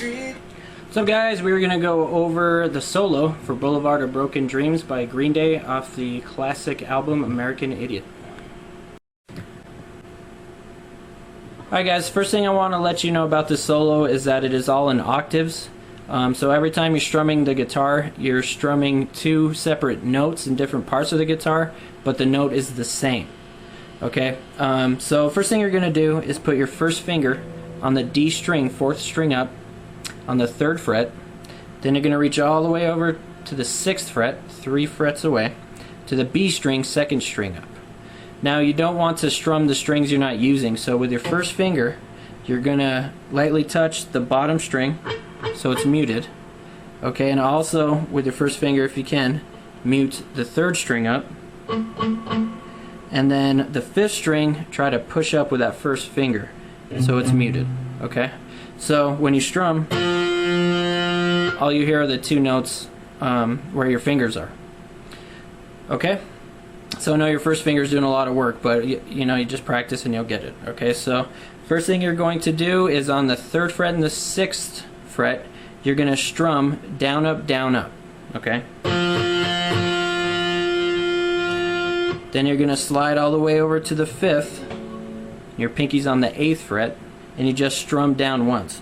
What's up, guys? We're going to go over the solo for Boulevard of Broken Dreams by Green Day off the classic album American Idiot. Alright guys, first thing I want to let you know about this solo is that it is all in octaves. So every time you're strumming the guitar, you're strumming two separate notes in different parts of the guitar, but the note is the same. Okay, so first thing you're going to do is put your first finger on the D string, 4th string up, on the 3rd fret. Then you're going to reach all the way over to the 6th fret, 3 frets away, to the B string, 2nd string up. Now you don't want to strum the strings you're not using, so with your first finger you're going to lightly touch the bottom string so it's muted. Okay, and also with your first finger, if you can, mute the 3rd string up, and then the 5th string, try to push up with that first finger so it's muted. Okay, so when you strum, all you hear are the two notes where your fingers are. Okay, so I know your first finger is doing a lot of work, but you know, you just practice and you'll get it. Okay, so first thing you're going to do is on the 3rd fret and the 6th fret, you're going to strum down, up, down, up. Okay, then you're going to slide all the way over to the 5th. Your pinky's on the 8th fret, and you just strum down once.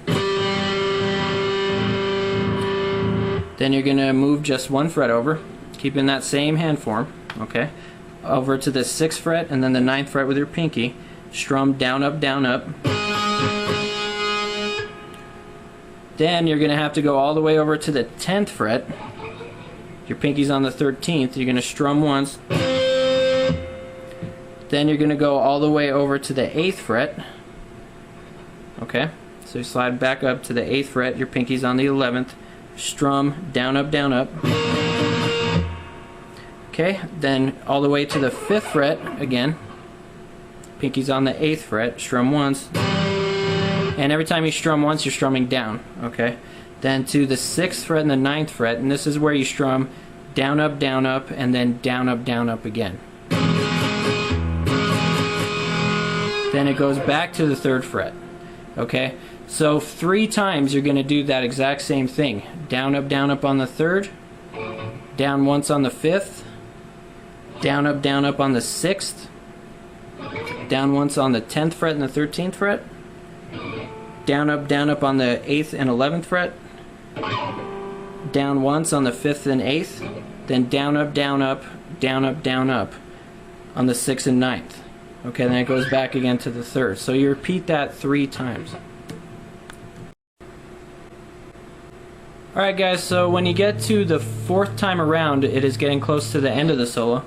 Then you're going to move just 1 fret over, keeping that same hand form. Okay, over to the 6th fret and then the 9th fret with your pinky, strum down, up, down, up. Then you're going to have to go all the way over to the 10th fret. Your pinky's on the 13th. You're going to strum once. Then you're going to go all the way over to the 8th fret. Okay, so you slide back up to the 8th fret. Your pinky's on the 11th. Strum down, up, down, up. Okay, then all the way to the 5th fret again. Pinky's on the 8th fret. Strum once. And every time you strum once, you're strumming down. Okay, then to the 6th fret and the 9th fret, and this is where you strum down, up, and then down, up again. Then it goes back to the 3rd fret. Okay, so 3 times you're going to do that exact same thing. Down, up on the 3rd, down once on the 5th, down, up on the 6th, down once on the 10th fret and the 13th fret, down, up on the 8th and 11th fret, down once on the 5th and 8th, then down, up on the 6th and 9th. Okay, then it goes back again to the 3rd. So you repeat that 3 times. Alright guys, so when you get to the 4th time around, it is getting close to the end of the solo,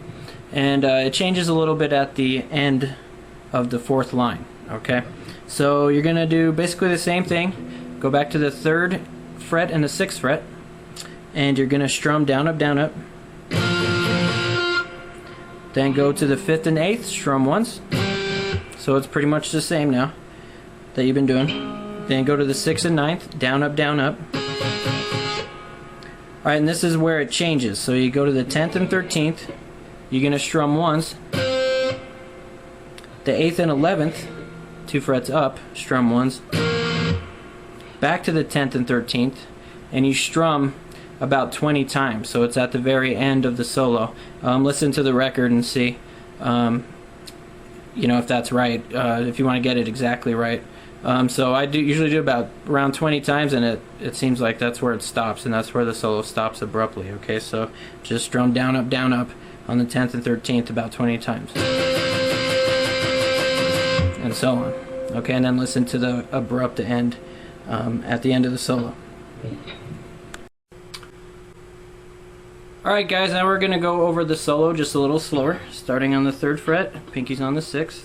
and it changes a little bit at the end of the 4th line. Okay, so you're going to do basically the same thing. Go back to the 3rd fret and the 6th fret, and you're going to strum down, up. Then go to the 5th and 8th, strum once. So it's pretty much the same now that you've been doing. Then go to the 6th and 9th, down, up. Alright, and this is where it changes. So you go to the 10th and 13th, you're going to strum once. The 8th and 11th, 2 frets up, strum once. Back to the 10th and 13th, and you strum about 20 times, so it's at the very end of the solo. Listen to the record and see you know, if that's right, if you want to get it exactly right. So I usually do about around 20 times, and it seems like that's where it stops, and that's where the solo stops abruptly. Okay, so just strum down, up on the 10th and 13th about 20 times, and so on. Okay, and then listen to the abrupt end at the end of the solo. Alright guys, now we're going to go over the solo just a little slower, starting on the 3rd fret, pinky's on the 6th.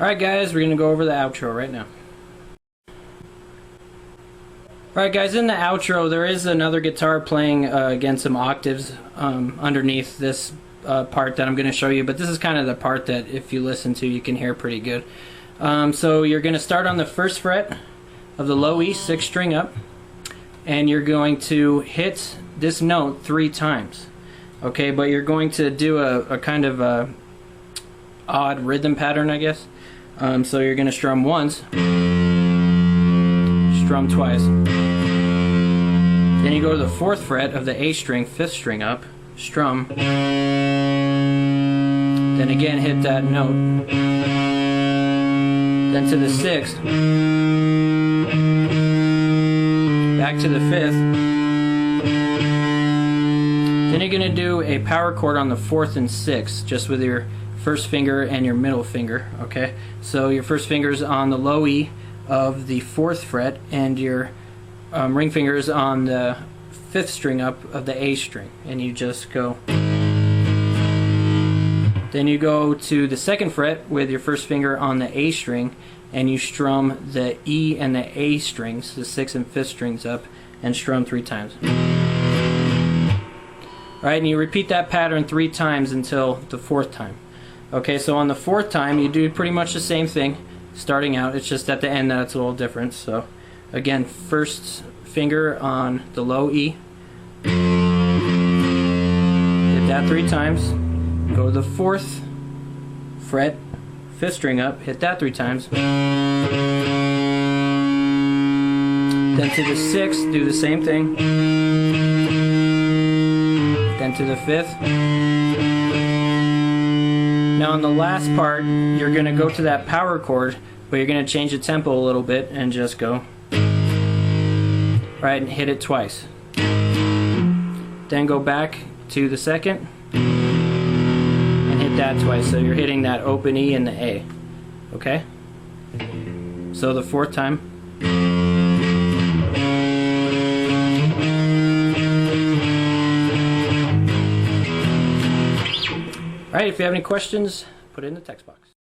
Alright guys, we're going to go over the outro right now. Alright guys, in the outro there is another guitar playing against some octaves underneath this part that I'm going to show you, but this is kind of the part that if you listen to you can hear pretty good. So you're going to start on the first fret of the low E, 6th string up, and you're going to hit this note 3 times. Okay, but you're going to do a kind of a odd rhythm pattern, I guess. So you're going to strum once, strum twice. Then you go to the 4th fret of the A string, 5th string up, strum. Then again hit that note. Then to the 6th. Back to the 5th. Then you're going to do a power chord on the 4th and 6th, just with your first finger and your middle finger, okay? So your first finger's on the low E of the 4th fret, and your ring finger's on the 5th string up of the A string, and you just go. Then you go to the 2nd fret with your first finger on the A string, and you strum the E and the A strings, the 6th and 5th strings up, and strum 3 times. Alright, and you repeat that pattern 3 times until the 4th time. Okay, so on the 4th time you do pretty much the same thing starting out, it's just at the end that it's a little different. So again, first finger on the low E, hit that 3 times, go to the 4th fret, 5th string up, hit that 3 times, then to the 6th do the same thing, then to the 5th. Now on the last part, you're going to go to that power chord, but you're going to change the tempo a little bit and just go. Right, and hit it twice. Then go back to the 2nd and hit that twice. So you're hitting that open E and the A. Okay? So the 4th time. Alright, if you have any questions, put it in the text box.